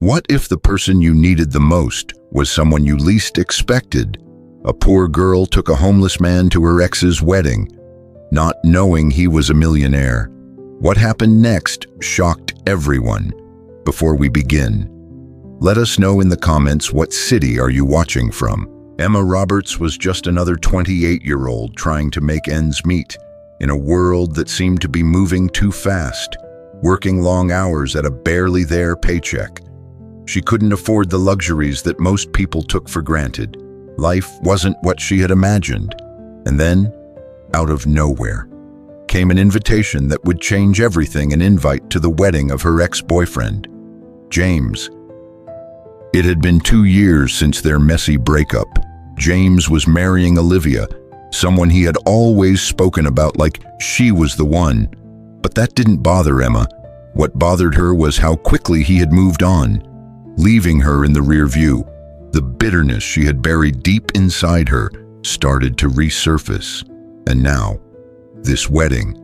What if the person you needed the most was someone you least expected? A poor girl took a homeless man to her ex's wedding, not knowing he was a millionaire. What happened next shocked everyone. Before we begin, let us know in the comments, what city are you watching from? Emma Roberts was just another 28-year-old trying to make ends meet in a world that seemed to be moving too fast, working long hours at a barely there paycheck. She couldn't afford the luxuries that most people took for granted. Life wasn't what she had imagined. And then, out of nowhere, came an invitation that would change everything, an invite to the wedding of her ex-boyfriend, James. It had been 2 years since their messy breakup. James was marrying Olivia, someone he had always spoken about like she was the one. But that didn't bother Emma. What bothered her was how quickly he had moved on, leaving her in the rear view. The bitterness she had buried deep inside her started to resurface. And now, this wedding,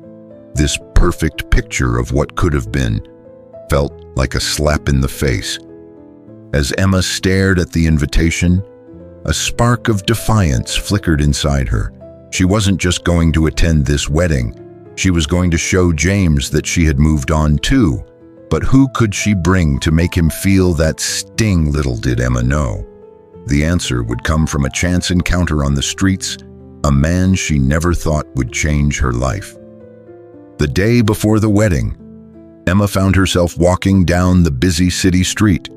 this perfect picture of what could have been, felt like a slap in the face. As Emma stared at the invitation, a spark of defiance flickered inside her. She wasn't just going to attend this wedding, she was going to show James that she had moved on too. But who could she bring to make him feel that sting? Little did Emma know. The answer would come from a chance encounter on the streets, a man she never thought would change her life. The day before the wedding, Emma found herself walking down the busy city street,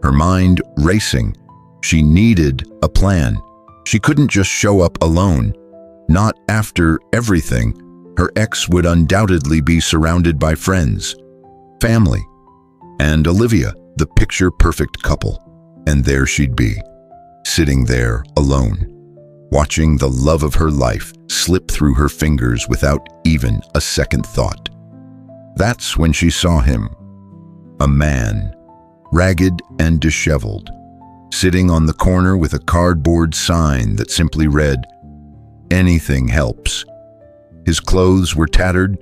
her mind racing. She needed a plan. She couldn't just show up alone. Not after everything. Her ex would undoubtedly be surrounded by friends, family, and Olivia, the picture-perfect couple. And there she'd be, sitting there alone, watching the love of her life slip through her fingers without even a second thought. That's when she saw him, a man, ragged and disheveled, sitting on the corner with a cardboard sign that simply read, "Anything helps." His clothes were tattered,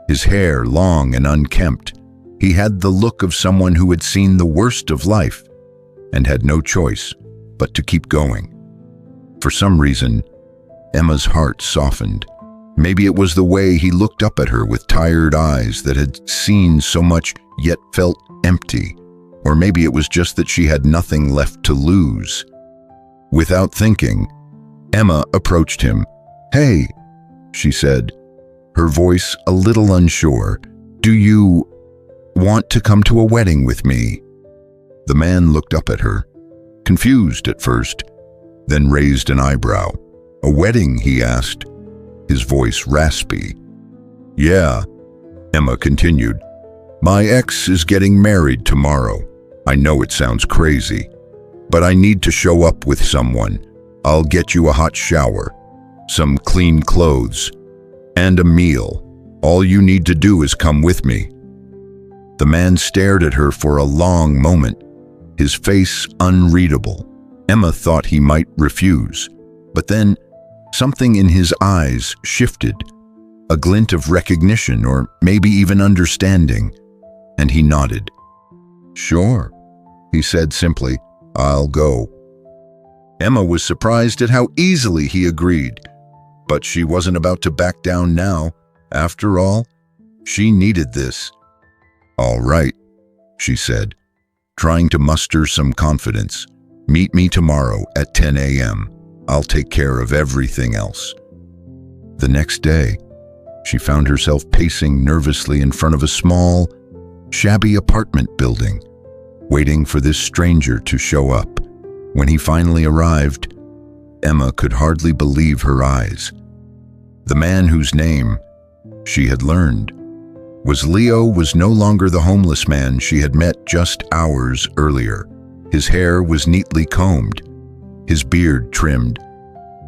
his hair long and unkempt. He had the look of someone who had seen the worst of life and had no choice but to keep going. For some reason, Emma's heart softened. Maybe it was the way he looked up at her with tired eyes that had seen so much yet felt empty. Or maybe it was just that she had nothing left to lose. Without thinking, Emma approached him. "Hey," she said, her voice a little unsure. "Do you want to come to a wedding with me?" The man looked up at her, confused at first, then raised an eyebrow. "A wedding?" he asked, his voice raspy. "Yeah," Emma continued. "My ex is getting married tomorrow. I know it sounds crazy, but I need to show up with someone. I'll get you a hot shower, some clean clothes, and a meal. All you need to do is come with me." The man stared at her for a long moment, his face unreadable. Emma thought he might refuse, but then something in his eyes shifted, a glint of recognition or maybe even understanding, and he nodded. "Sure," he said simply, "I'll go." Emma was surprised at how easily he agreed, but she wasn't about to back down now. After all, she needed this. "All right," she said, trying to muster some confidence. "Meet me tomorrow at 10 a.m. I'll take care of everything else." The next day, she found herself pacing nervously in front of a small, shabby apartment building, waiting for this stranger to show up. When he finally arrived, Emma could hardly believe her eyes. The man whose name, she had learned, was Leo was no longer the homeless man she had met just hours earlier. His hair was neatly combed, his beard trimmed,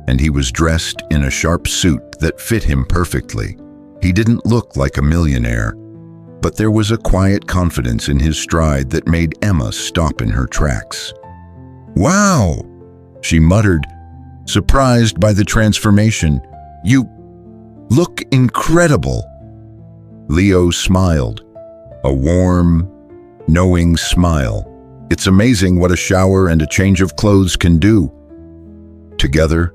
and he was dressed in a sharp suit that fit him perfectly. He didn't look like a millionaire, but there was a quiet confidence in his stride that made Emma stop in her tracks. "Wow," she muttered, surprised by the transformation. "You look incredible." Leo smiled, a warm, knowing smile. It's amazing what a shower and a change of clothes can do." Together,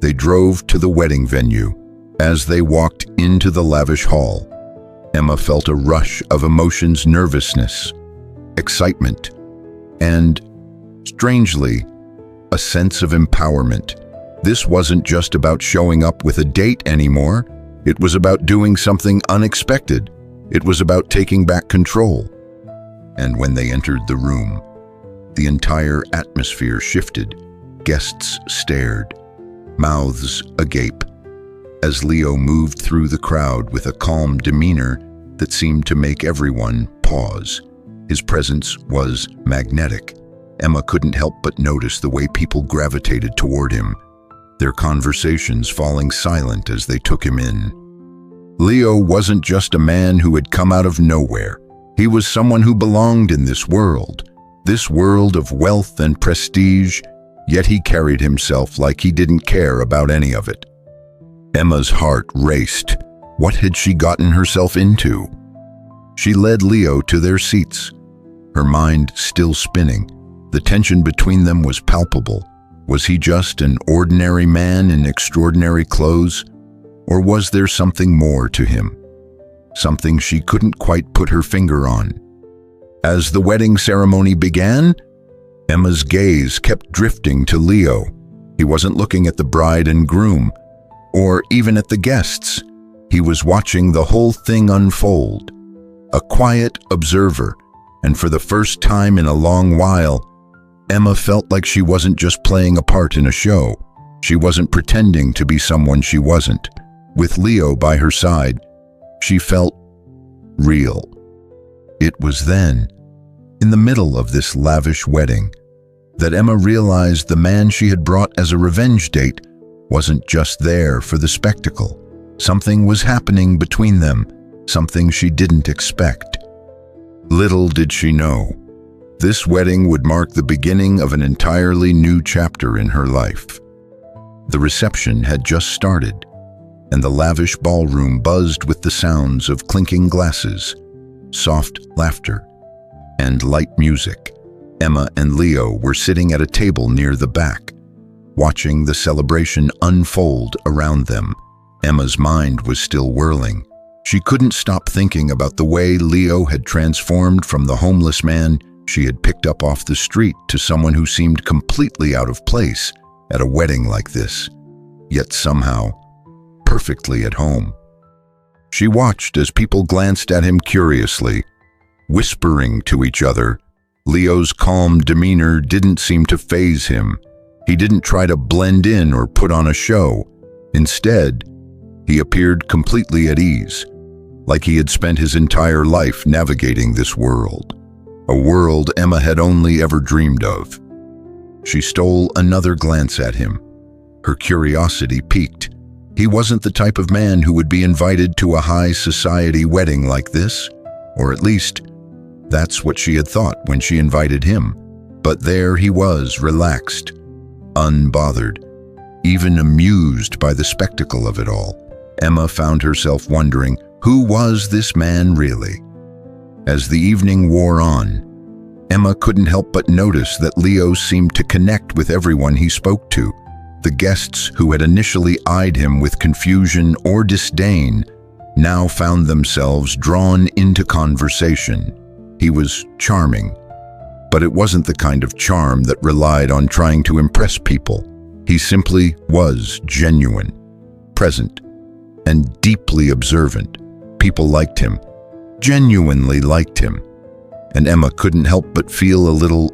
they drove to the wedding venue. As they walked into the lavish hall, Emma felt a rush of emotions: nervousness, excitement, and, strangely, a sense of empowerment. This wasn't just about showing up with a date anymore. It was about doing something unexpected. It was about taking back control. And when they entered the room, the entire atmosphere shifted. Guests stared, mouths agape, as Leo moved through the crowd with a calm demeanor that seemed to make everyone pause. His presence was magnetic. Emma couldn't help but notice the way people gravitated toward him, their conversations falling silent as they took him in. Leo wasn't just a man who had come out of nowhere. He was someone who belonged in this world of wealth and prestige, yet he carried himself like he didn't care about any of it. Emma's heart raced. What had she gotten herself into? She led Leo to their seats, her mind still spinning. The tension between them was palpable. Was he just an ordinary man in extraordinary clothes? Or was there something more to him? Something she couldn't quite put her finger on. As the wedding ceremony began, Emma's gaze kept drifting to Leo. He wasn't looking at the bride and groom, or even at the guests. He was watching the whole thing unfold. A quiet observer, and for the first time in a long while, Emma felt like she wasn't just playing a part in a show. She wasn't pretending to be someone she wasn't. With Leo by her side, she felt real. It was then, in the middle of this lavish wedding, that Emma realized the man she had brought as a revenge date wasn't just there for the spectacle. Something was happening between them, something she didn't expect. Little did she know, this wedding would mark the beginning of an entirely new chapter in her life. The reception had just started, and the lavish ballroom buzzed with the sounds of clinking glasses, soft laughter, and light music. Emma and Leo were sitting at a table near the back, watching the celebration unfold around them. Emma's mind was still whirling. She couldn't stop thinking about the way Leo had transformed from the homeless man she had picked up off the street to someone who seemed completely out of place at a wedding like this, yet somehow perfectly at home. She watched as people glanced at him curiously, whispering to each other. Leo's calm demeanor didn't seem to faze him. He didn't try to blend in or put on a show. Instead, he appeared completely at ease, like he had spent his entire life navigating this world, a world Emma had only ever dreamed of. She stole another glance at him. Her curiosity piqued. He wasn't the type of man who would be invited to a high society wedding like this, or at least, that's what she had thought when she invited him. But there he was, relaxed, unbothered, even amused by the spectacle of it all. Emma found herself wondering, who was this man really? As the evening wore on, Emma couldn't help but notice that Leo seemed to connect with everyone he spoke to. The guests who had initially eyed him with confusion or disdain now found themselves drawn into conversation. He was charming, but it wasn't the kind of charm that relied on trying to impress people. He simply was genuine, present, and deeply observant. People liked him, genuinely liked him, and Emma couldn't help but feel a little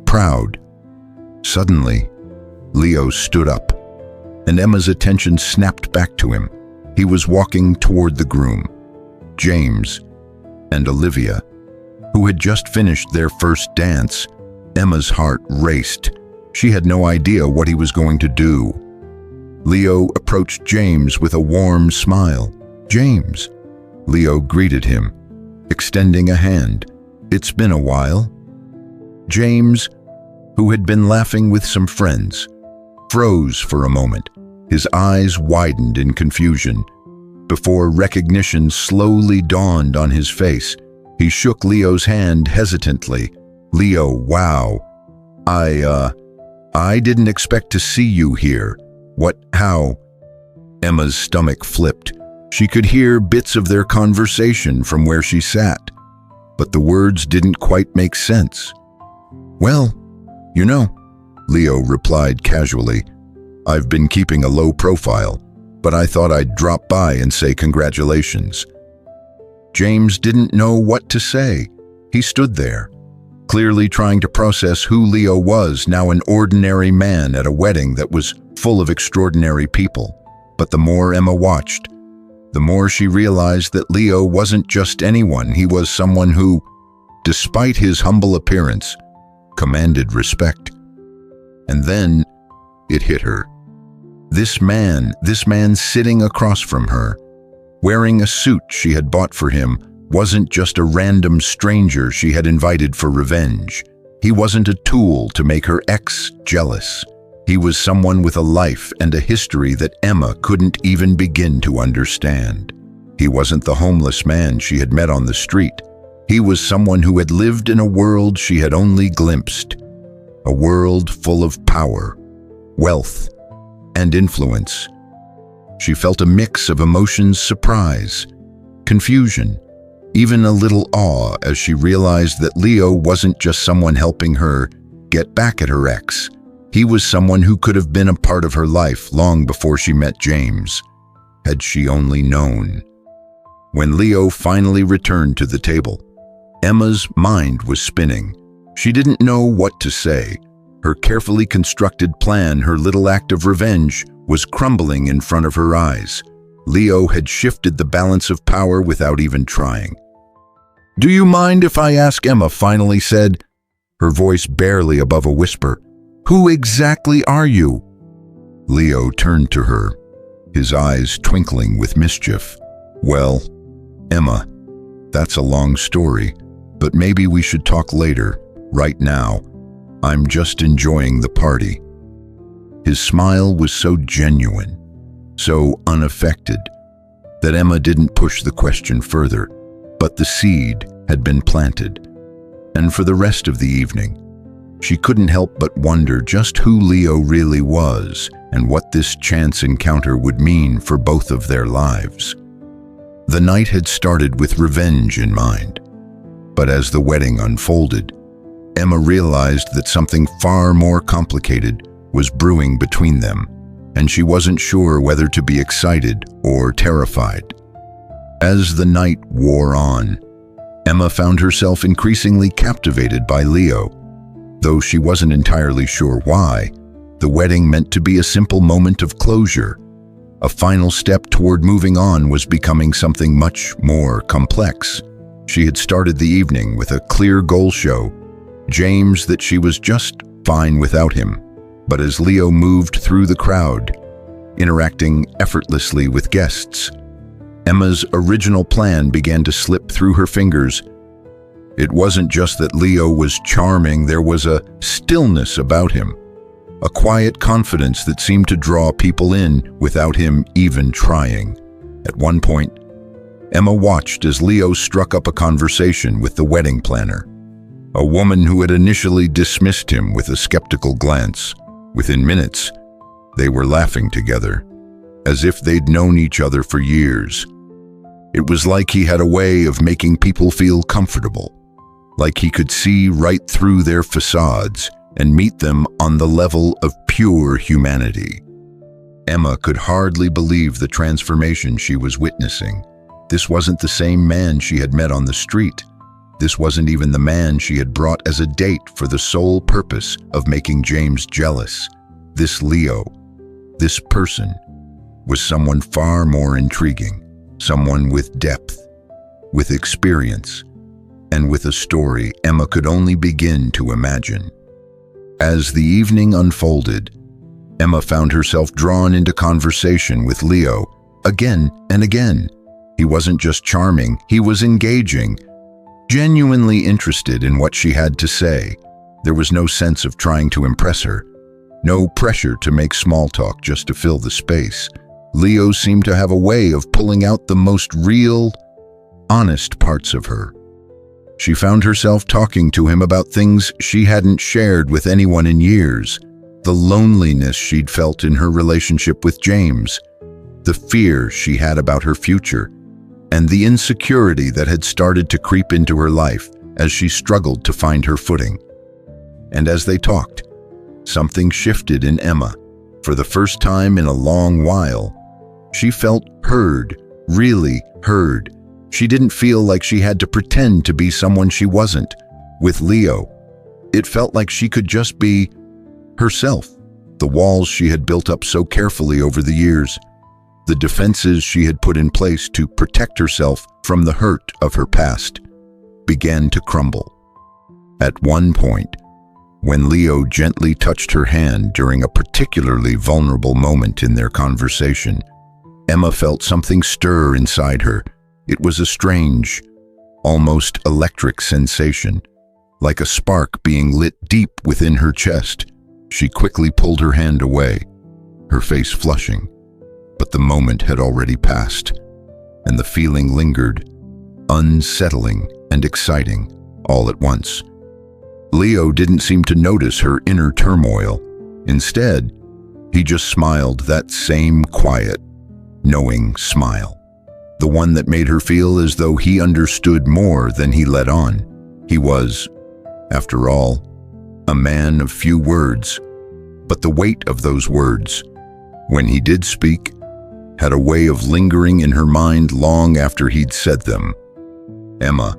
proud. Suddenly, Leo stood up, and Emma's attention snapped back to him. He was walking toward the groom, James, and Olivia, who had just finished their first dance. Emma's heart raced. She had no idea what he was going to do. Leo approached James with a warm smile. "James," Leo greeted him, extending a hand. "It's been a while." James, who had been laughing with some friends, froze for a moment. His eyes widened in confusion, before recognition slowly dawned on his face. He shook Leo's hand hesitantly, Leo, wow. I didn't expect to see you here. How? Emma's stomach flipped. She could hear bits of their conversation from where she sat, but the words didn't quite make sense. Well, Leo replied casually, I've been keeping a low profile, but I thought I'd drop by and say congratulations. James didn't know what to say. He stood there, clearly trying to process who Leo was, now an ordinary man at a wedding that was full of extraordinary people. But the more Emma watched, the more she realized that Leo wasn't just anyone. He was someone who, despite his humble appearance, commanded respect. And then it hit her. This man sitting across from her, wearing a suit she had bought for him, wasn't just a random stranger she had invited for revenge. He wasn't a tool to make her ex jealous. He was someone with a life and a history that Emma couldn't even begin to understand. He wasn't the homeless man she had met on the street. He was someone who had lived in a world she had only glimpsed, a world full of power, wealth, and influence. She felt a mix of emotions: surprise, confusion, even a little awe as she realized that Leo wasn't just someone helping her get back at her ex. He was someone who could have been a part of her life long before she met James, had she only known. When Leo finally returned to the table, Emma's mind was spinning. She didn't know what to say. Her carefully constructed plan, her little act of revenge, was crumbling in front of her eyes. Leo had shifted the balance of power without even trying. "Do you mind if I ask?" Emma finally said, her voice barely above a whisper. "Who exactly are you?" Leo turned to her, his eyes twinkling with mischief. "Well, Emma, that's a long story, but maybe we should talk later. Right now, I'm just enjoying the party." His smile was so genuine, so unaffected, that Emma didn't push the question further, but the seed had been planted. And for the rest of the evening, she couldn't help but wonder just who Leo really was and what this chance encounter would mean for both of their lives. The night had started with revenge in mind, but as the wedding unfolded, Emma realized that something far more complicated was brewing between them, and she wasn't sure whether to be excited or terrified. As the night wore on, Emma found herself increasingly captivated by Leo. Though she wasn't entirely sure why, the wedding meant to be a simple moment of closure. A final step toward moving on was becoming something much more complex. She had started the evening with a clear goal: show James that she was just fine without him. But as Leo moved through the crowd, interacting effortlessly with guests, Emma's original plan began to slip through her fingers. It wasn't just that Leo was charming, there was a stillness about him, a quiet confidence that seemed to draw people in without him even trying. At one point, Emma watched as Leo struck up a conversation with the wedding planner, a woman who had initially dismissed him with a skeptical glance. Within minutes, they were laughing together, as if they'd known each other for years. It was like he had a way of making people feel comfortable, like he could see right through their facades and meet them on the level of pure humanity. Emma could hardly believe the transformation she was witnessing. This wasn't the same man she had met on the street. This wasn't even the man she had brought as a date for the sole purpose of making James jealous. This Leo, this person, was someone far more intriguing, someone with depth, with experience, and with a story Emma could only begin to imagine. As the evening unfolded, Emma found herself drawn into conversation with Leo again and again. He wasn't just charming, he was engaging, genuinely interested in what she had to say. There was no sense of trying to impress her, no pressure to make small talk just to fill the space. Leo seemed to have a way of pulling out the most real, honest parts of her. She found herself talking to him about things she hadn't shared with anyone in years. The loneliness she'd felt in her relationship with James, the fear she had about her future, and the insecurity that had started to creep into her life as she struggled to find her footing. And as they talked, something shifted in Emma. For the first time in a long while, she felt heard, really heard. She didn't feel like she had to pretend to be someone she wasn't. With Leo, it felt like she could just be herself. The walls she had built up so carefully over the years, the defenses she had put in place to protect herself from the hurt of her past, began to crumble. At one point, when Leo gently touched her hand during a particularly vulnerable moment in their conversation, Emma felt something stir inside her. It was a strange, almost electric sensation, like a spark being lit deep within her chest. She quickly pulled her hand away, her face flushing, but the moment had already passed, and the feeling lingered, unsettling and exciting all at once. Leo didn't seem to notice her inner turmoil. Instead, he just smiled, that same quiet, knowing smile, the one that made her feel as though he understood more than he let on. He was, after all, a man of few words, but the weight of those words, when he did speak, had a way of lingering in her mind long after he'd said them. "Emma,"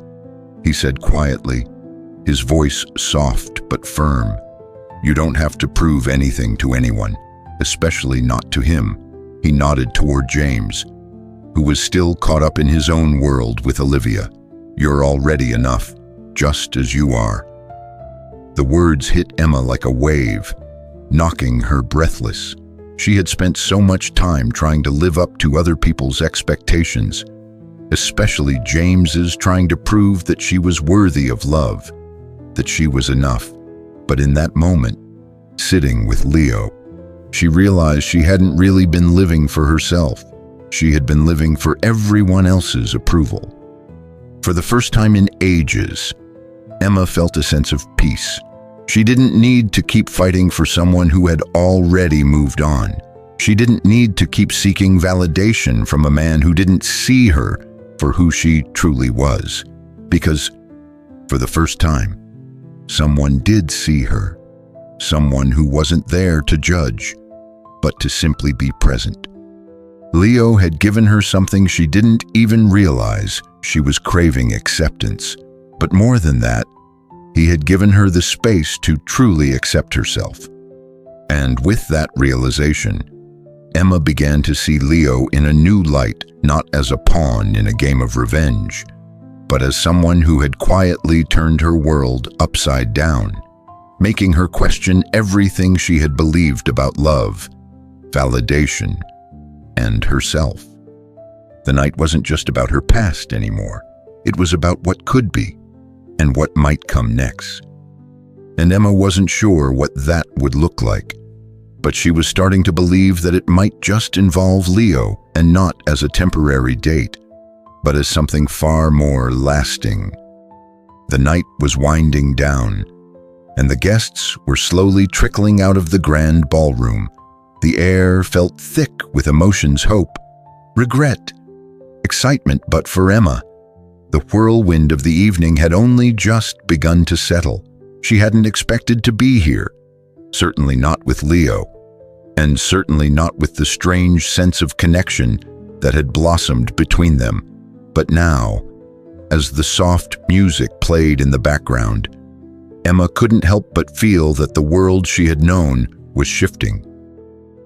he said quietly, his voice soft but firm. "You don't have to prove anything to anyone, especially not to him." He nodded toward James, who was still caught up in his own world with Olivia. "You're already enough, just as you are." The words hit Emma like a wave, knocking her breathless. She had spent so much time trying to live up to other people's expectations, especially James's, trying to prove that she was worthy of love, that she was enough. But in that moment, sitting with Leo, she realized she hadn't really been living for herself. She had been living for everyone else's approval. For the first time in ages, Emma felt a sense of peace. She didn't need to keep fighting for someone who had already moved on. She didn't need to keep seeking validation from a man who didn't see her for who she truly was. Because, for the first time, someone did see her. Someone who wasn't there to judge, but to simply be present. Leo had given her something she didn't even realize. She was craving acceptance. But more than that, he had given her the space to truly accept herself. And with that realization, Emma began to see Leo in a new light, not as a pawn in a game of revenge, but as someone who had quietly turned her world upside down, making her question everything she had believed about love, validation, and herself. The night wasn't just about her past anymore. It was about what could be and what might come next. And Emma wasn't sure what that would look like, but she was starting to believe that it might just involve Leo, and not as a temporary date, but as something far more lasting. The night was winding down, and the guests were slowly trickling out of the grand ballroom. The air felt thick with emotions, hope, regret, excitement, but for Emma, the whirlwind of the evening had only just begun to settle. She hadn't expected to be here, certainly not with Leo, and certainly not with the strange sense of connection that had blossomed between them. But now, as the soft music played in the background, Emma couldn't help but feel that the world she had known was shifting.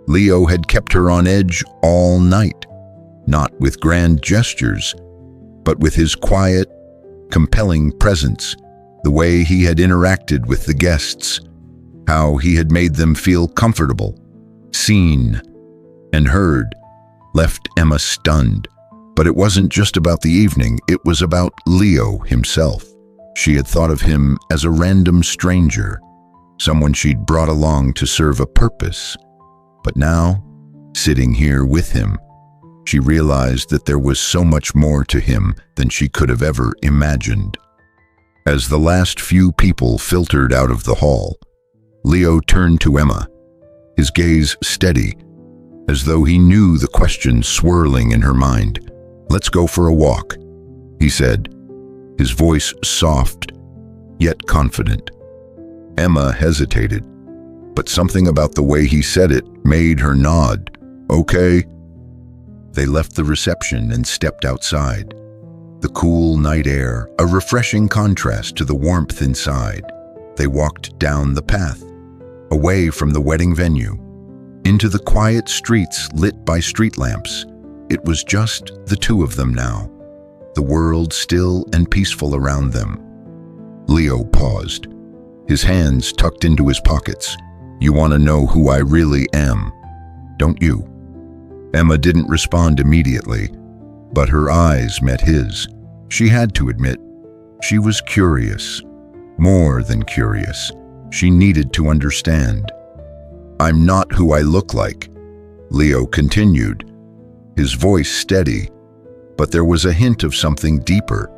Leo had kept her on edge all night, not with grand gestures, but with his quiet, compelling presence, the way he had interacted with the guests, how he had made them feel comfortable, seen, and heard, left Emma stunned. But it wasn't just about the evening, it was about Leo himself. She had thought of him as a random stranger, someone she'd brought along to serve a purpose. But now, sitting here with him, she realized that there was so much more to him than she could have ever imagined. As the last few people filtered out of the hall, Leo turned to Emma, his gaze steady, as though he knew the question swirling in her mind. "Let's go for a walk," he said, his voice soft, yet confident. Emma hesitated, but something about the way he said it made her nod. "Okay." They left the reception and stepped outside. The cool night air, a refreshing contrast to the warmth inside. They walked down the path, away from the wedding venue, into the quiet streets lit by street lamps. It was just the two of them now, the world still and peaceful around them. Leo paused, his hands tucked into his pockets. "You want to know who I really am, don't you?" Emma didn't respond immediately, but her eyes met his. She had to admit, she was curious. More than curious. She needed to understand. "I'm not who I look like," Leo continued, his voice steady, but there was a hint of something deeper,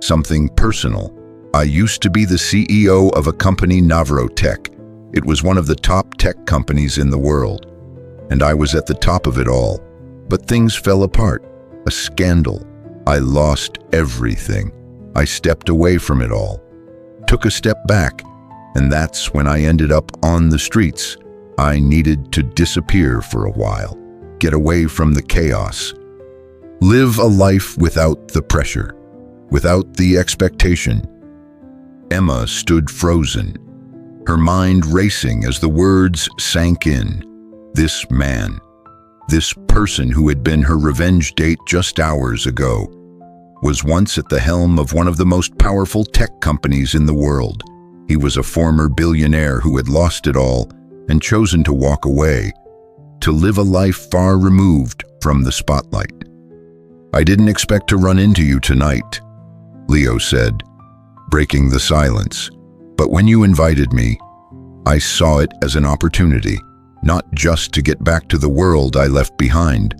something personal. "I used to be the CEO of a company, Navrotech. It was one of the top tech companies in the world, and I was at the top of it all. But things fell apart. A scandal. I lost everything. I stepped away from it all, took a step back, and that's when I ended up on the streets. I needed to disappear for a while, get away from the chaos, live a life without the pressure, without the expectation." Emma stood frozen, her mind racing as the words sank in. This man, this person who had been her revenge date just hours ago, was once at the helm of one of the most powerful tech companies in the world. He was a former billionaire who had lost it all and chosen to walk away, to live a life far removed from the spotlight. "I didn't expect to run into you tonight," Leo said, breaking the silence. "But when you invited me, I saw it as an opportunity, not just to get back to the world I left behind,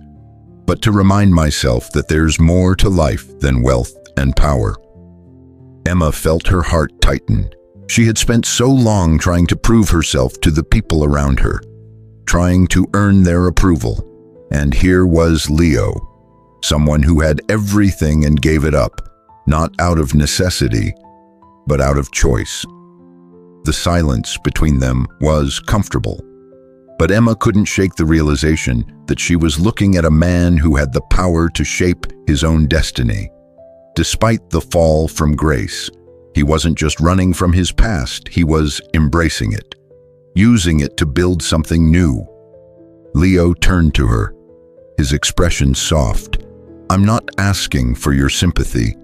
but to remind myself that there's more to life than wealth and power." Emma felt her heart tighten. She had spent so long trying to prove herself to the people around her, trying to earn their approval. And here was Leo, someone who had everything and gave it up, not out of necessity, but out of choice. The silence between them was comfortable, but Emma couldn't shake the realization that she was looking at a man who had the power to shape his own destiny. Despite the fall from grace, he wasn't just running from his past, he was embracing it, using it to build something new. Leo turned to her, his expression soft. "I'm not asking for your sympathy,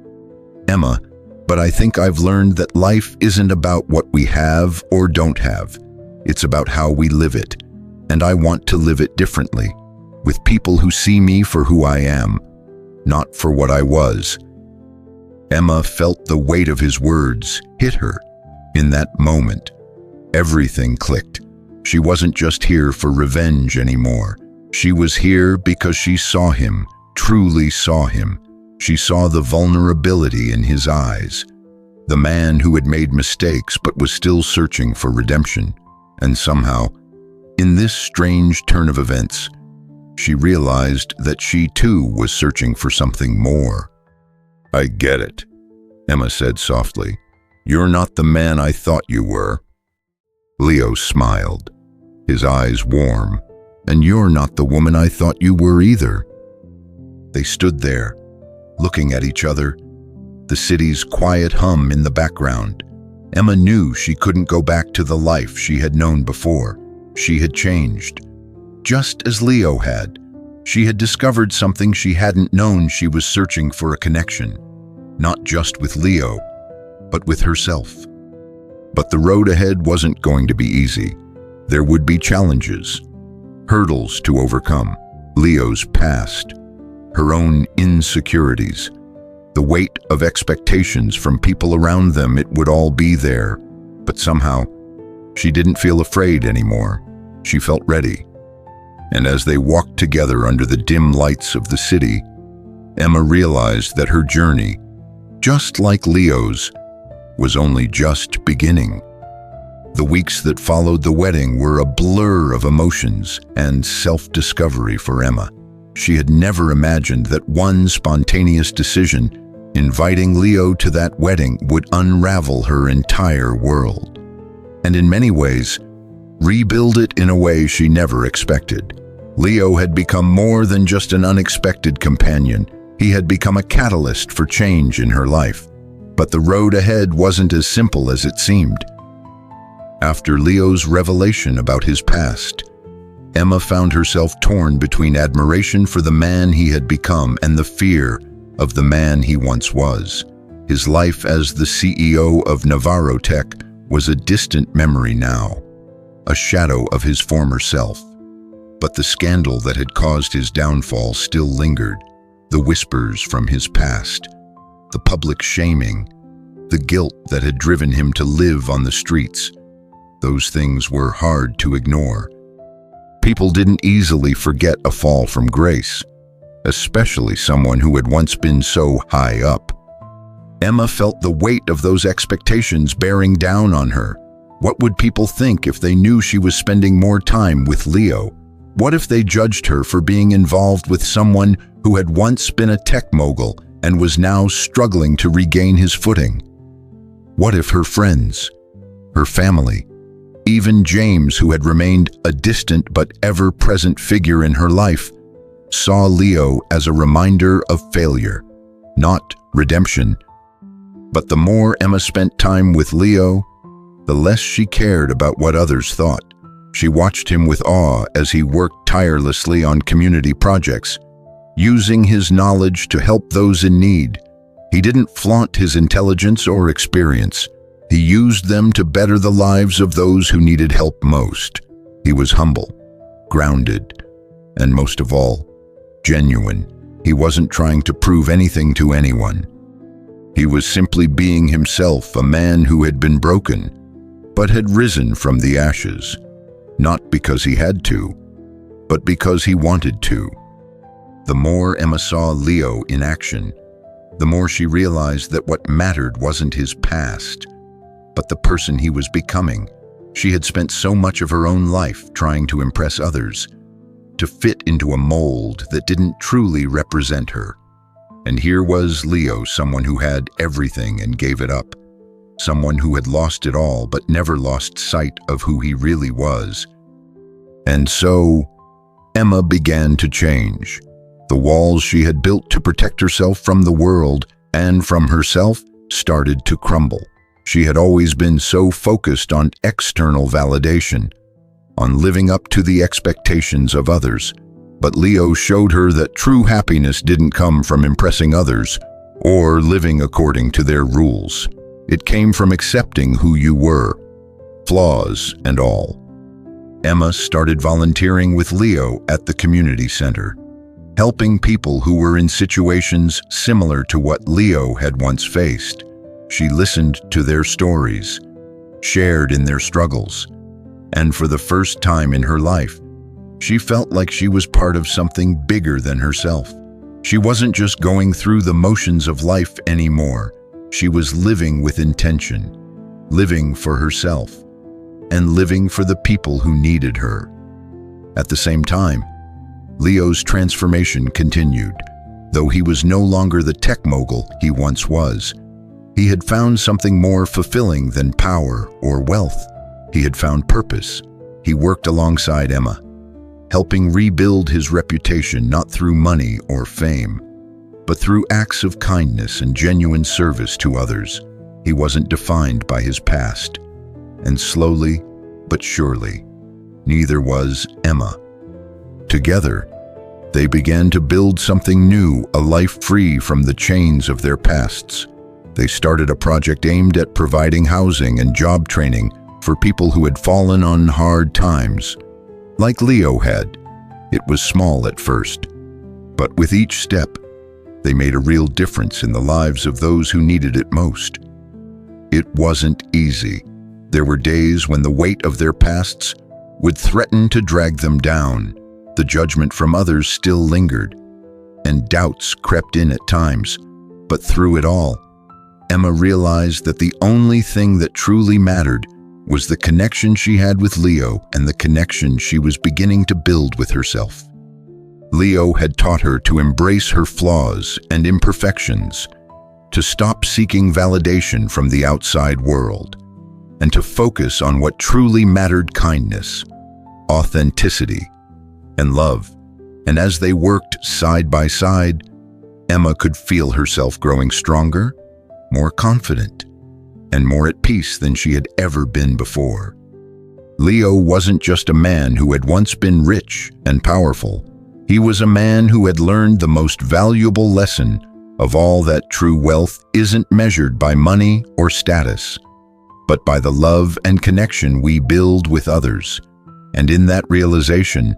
Emma, but I think I've learned that life isn't about what we have or don't have. It's about how we live it. And I want to live it differently, with people who see me for who I am, not for what I was." Emma felt the weight of his words hit her. In that moment, everything clicked. She wasn't just here for revenge anymore. She was here because she saw him, truly saw him. She saw the vulnerability in his eyes, the man who had made mistakes but was still searching for redemption. And somehow, in this strange turn of events, she realized that she too was searching for something more. "I get it," Emma said softly. "You're not the man I thought you were." Leo smiled, his eyes warm. "And you're not the woman I thought you were either." They stood there, looking at each other, the city's quiet hum in the background. Emma knew she couldn't go back to the life she had known before. She had changed, just as Leo had. She had discovered something she hadn't known. She was searching for a connection, not just with Leo, but with herself. But the road ahead wasn't going to be easy. There would be challenges, hurdles to overcome. Leo's past, her own insecurities, the weight of expectations from people around them, it would all be there. But somehow, she didn't feel afraid anymore. She felt ready. And as they walked together under the dim lights of the city, Emma realized that her journey, just like Leo's, was only just beginning. The weeks that followed the wedding were a blur of emotions and self-discovery for Emma. She had never imagined that one spontaneous decision, inviting Leo to that wedding, would unravel her entire world. And in many ways, rebuild it in a way she never expected. Leo had become more than just an unexpected companion. He had become a catalyst for change in her life. But the road ahead wasn't as simple as it seemed. After Leo's revelation about his past, Emma found herself torn between admiration for the man he had become and the fear of the man he once was. His life as the CEO of Navarro Tech was a distant memory now, a shadow of his former self. But the scandal that had caused his downfall still lingered, the whispers from his past, the public shaming, the guilt that had driven him to live on the streets. Those things were hard to ignore. People didn't easily forget a fall from grace, especially someone who had once been so high up. Emma felt the weight of those expectations bearing down on her. What would people think if they knew she was spending more time with Leo? What if they judged her for being involved with someone who had once been a tech mogul and was now struggling to regain his footing? What if her friends, her family, even James, who had remained a distant but ever-present figure in her life, saw Leo as a reminder of failure, not redemption? But the more Emma spent time with Leo, the less she cared about what others thought. She watched him with awe as he worked tirelessly on community projects, using his knowledge to help those in need. He didn't flaunt his intelligence or experience. He used them to better the lives of those who needed help most. He was humble, grounded, and most of all, genuine. He wasn't trying to prove anything to anyone. He was simply being himself, a man who had been broken, but had risen from the ashes, not because he had to, but because he wanted to. The more Emma saw Leo in action, the more she realized that what mattered wasn't his past, but the person he was becoming. She had spent so much of her own life trying to impress others, to fit into a mold that didn't truly represent her. And here was Leo, someone who had everything and gave it up, someone who had lost it all but never lost sight of who he really was. And so, Emma began to change. The walls she had built to protect herself from the world and from herself started to crumble. She had always been so focused on external validation, on living up to the expectations of others. But Leo showed her that true happiness didn't come from impressing others or living according to their rules. It came from accepting who you were, flaws and all. Emma started volunteering with Leo at the community center, helping people who were in situations similar to what Leo had once faced. She listened to their stories, shared in their struggles, and for the first time in her life, she felt like she was part of something bigger than herself. She wasn't just going through the motions of life anymore. She was living with intention, living for herself, and living for the people who needed her. At the same time, Leo's transformation continued. Though he was no longer the tech mogul he once was, he had found something more fulfilling than power or wealth. He had found purpose. He worked alongside Emma, helping rebuild his reputation not through money or fame, but through acts of kindness and genuine service to others. He wasn't defined by his past, and slowly but surely, neither was Emma. Together, they began to build something new, a life free from the chains of their pasts. They started a project aimed at providing housing and job training for people who had fallen on hard times, like Leo had. It was small at first, but with each step, they made a real difference in the lives of those who needed it most. It wasn't easy. There were days when the weight of their pasts would threaten to drag them down. The judgment from others still lingered, and doubts crept in at times. But through it all, Emma realized that the only thing that truly mattered was the connection she had with Leo and the connection she was beginning to build with herself. Leo had taught her to embrace her flaws and imperfections, to stop seeking validation from the outside world, and to focus on what truly mattered: kindness, authenticity, and love. And as they worked side by side, Emma could feel herself growing stronger, more confident, and more at peace than she had ever been before. Leo wasn't just a man who had once been rich and powerful. He was a man who had learned the most valuable lesson of all, that true wealth isn't measured by money or status, but by the love and connection we build with others. And in that realization,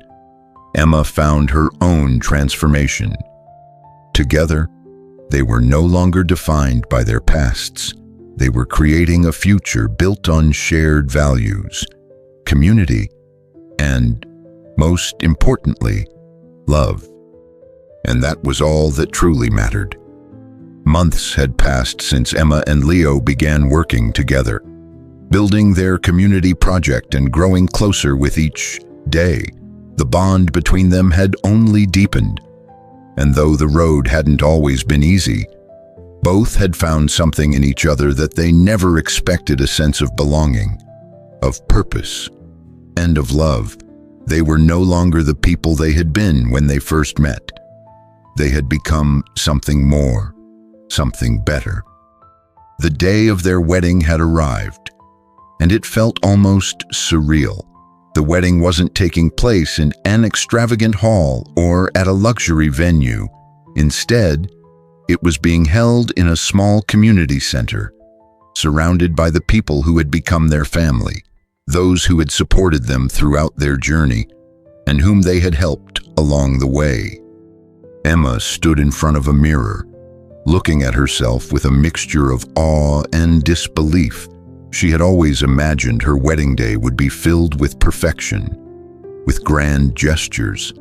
Emma found her own transformation. Together, they were no longer defined by their pasts. They were creating a future built on shared values, community, and, most importantly, love. And that was all that truly mattered. Months had passed since Emma and Leo began working together, building their community project and growing closer with each day. The bond between them had only deepened, and though the road hadn't always been easy, both had found something in each other that they never expected: a sense of belonging, of purpose, and of love. They were no longer the people they had been when they first met. They had become something more, something better. The day of their wedding had arrived, and it felt almost surreal. The wedding wasn't taking place in an extravagant hall or at a luxury venue. Instead, it was being held in a small community center, surrounded by the people who had become their family, those who had supported them throughout their journey, and whom they had helped along the way. Emma stood in front of a mirror, looking at herself with a mixture of awe and disbelief. She had always imagined her wedding day would be filled with perfection, with grand gestures,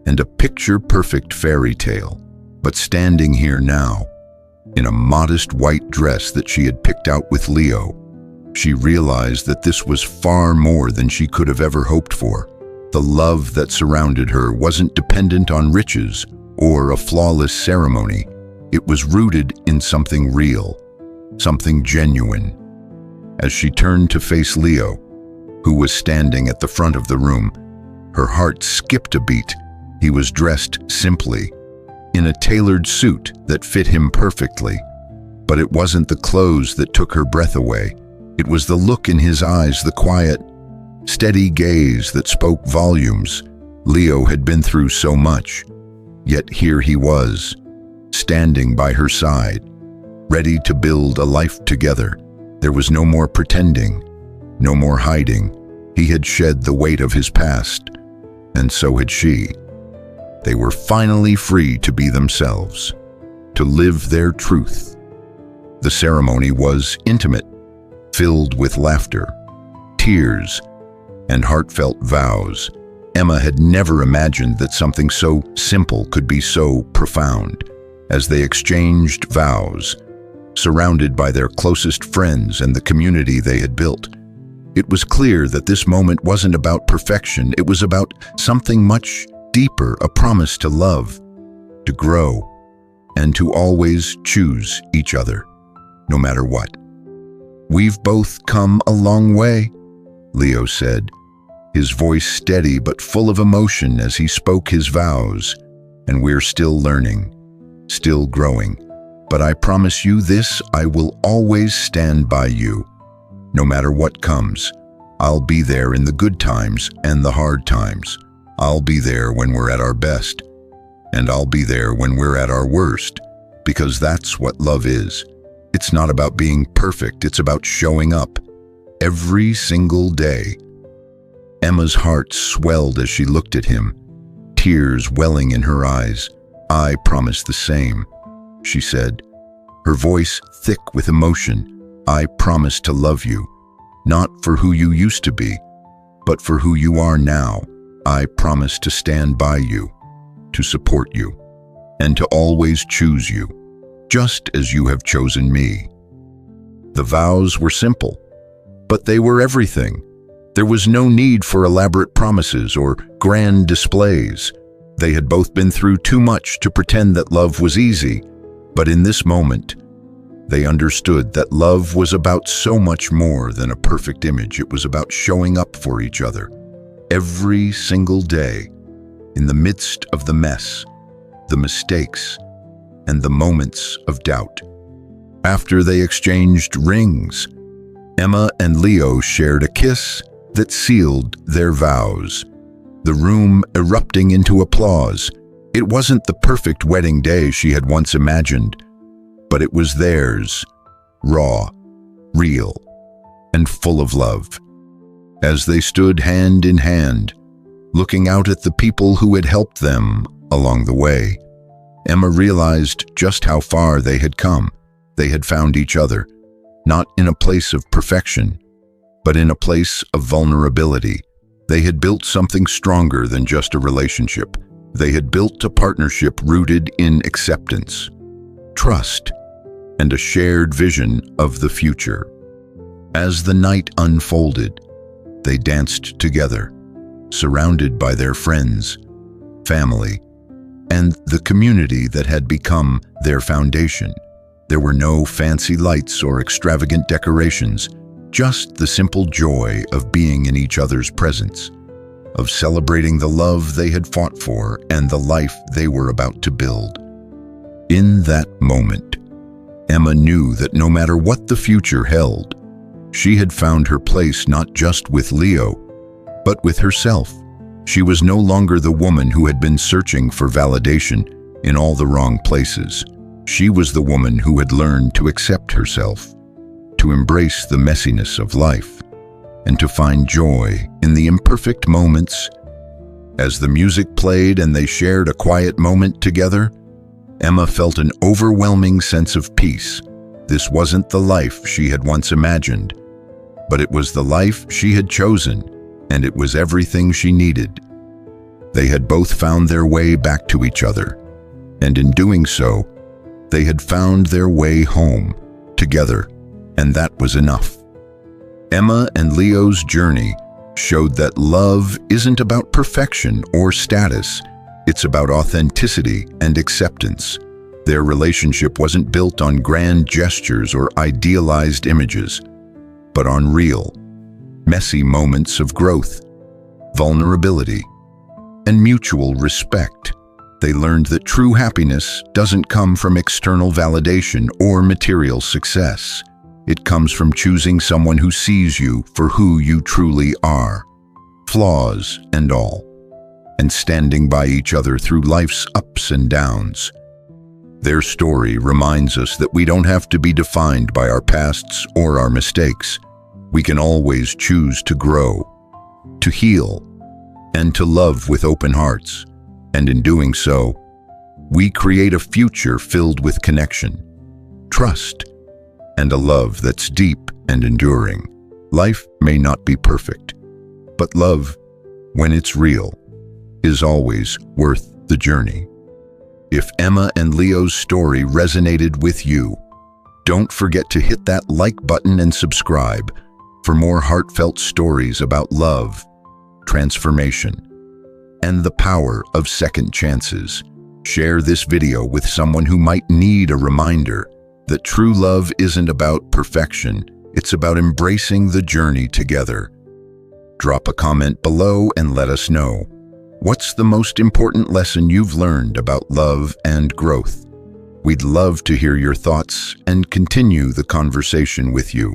and a picture-perfect fairy tale. But standing here now, in a modest white dress that she had picked out with Leo, she realized that this was far more than she could have ever hoped for. The love that surrounded her wasn't dependent on riches or a flawless ceremony. It was rooted in something real, something genuine. As she turned to face Leo, who was standing at the front of the room, her heart skipped a beat. He was dressed simply, in a tailored suit that fit him perfectly. But it wasn't the clothes that took her breath away. It was the look in his eyes, the quiet, steady gaze that spoke volumes. Leo had been through so much, yet here he was, standing by her side, ready to build a life together. There was no more pretending, no more hiding. He had shed the weight of his past, and so had she. They were finally free to be themselves, to live their truth. The ceremony was intimate, filled with laughter, tears, and heartfelt vows. Emma had never imagined that something so simple could be so profound. As they exchanged vows, surrounded by their closest friends and the community they had built, it was clear that this moment wasn't about perfection. It was about something much deeper, a promise to love, to grow, and to always choose each other, no matter what. "We've both come a long way," Leo said, his voice steady but full of emotion as he spoke his vows. "And we're still learning, still growing. But I promise you this, I will always stand by you. No matter what comes, I'll be there in the good times and the hard times. I'll be there when we're at our best, and I'll be there when we're at our worst, because that's what love is. It's not about being perfect, it's about showing up every single day." Emma's heart swelled as she looked at him, tears welling in her eyes. "I promise the same," she said, her voice thick with emotion. "I promise to love you, not for who you used to be, but for who you are now. I promise to stand by you, to support you, and to always choose you, just as you have chosen me." The vows were simple, but they were everything. There was no need for elaborate promises or grand displays. They had both been through too much to pretend that love was easy, but in this moment, they understood that love was about so much more than a perfect image. It was about showing up for each other every single day, in the midst of the mess, the mistakes, and the moments of doubt. After they exchanged rings, Emma and Leo shared a kiss that sealed their vows, the room erupting into applause. It wasn't the perfect wedding day she had once imagined, but it was theirs, raw, real, and full of love. As they stood hand in hand, looking out at the people who had helped them along the way, Emma realized just how far they had come. They had found each other, not in a place of perfection, but in a place of vulnerability. They had built something stronger than just a relationship. They had built a partnership rooted in acceptance, trust, and a shared vision of the future. As the night unfolded, they danced together, surrounded by their friends, family, and the community that had become their foundation. There were no fancy lights or extravagant decorations, just the simple joy of being in each other's presence, of celebrating the love they had fought for and the life they were about to build. In that moment, Emma knew that no matter what the future held, she had found her place not just with Leo, but with herself. She was no longer the woman who had been searching for validation in all the wrong places. She was the woman who had learned to accept herself, to embrace the messiness of life, and to find joy in the imperfect moments. As the music played and they shared a quiet moment together, Emma felt an overwhelming sense of peace. This wasn't the life she had once imagined, but it was the life she had chosen, and it was everything she needed. They had both found their way back to each other, and in doing so, they had found their way home together, and that was enough. Emma and Leo's journey showed that love isn't about perfection or status. It's about authenticity and acceptance. Their relationship wasn't built on grand gestures or idealized images, but on real, messy moments of growth, vulnerability, and mutual respect. They learned that true happiness doesn't come from external validation or material success. It comes from choosing someone who sees you for who you truly are, flaws and all, and standing by each other through life's ups and downs. Their story reminds us that we don't have to be defined by our pasts or our mistakes. We can always choose to grow, to heal, and to love with open hearts. And in doing so, we create a future filled with connection, trust, and a love that's deep and enduring. Life may not be perfect, but love, when it's real, is always worth the journey. If Emma and Leo's story resonated with you, don't forget to hit that like button and subscribe for more heartfelt stories about love, transformation, and the power of second chances. Share this video with someone who might need a reminder that true love isn't about perfection, it's about embracing the journey together. Drop a comment below and let us know, what's the most important lesson you've learned about love and growth? We'd love to hear your thoughts and continue the conversation with you.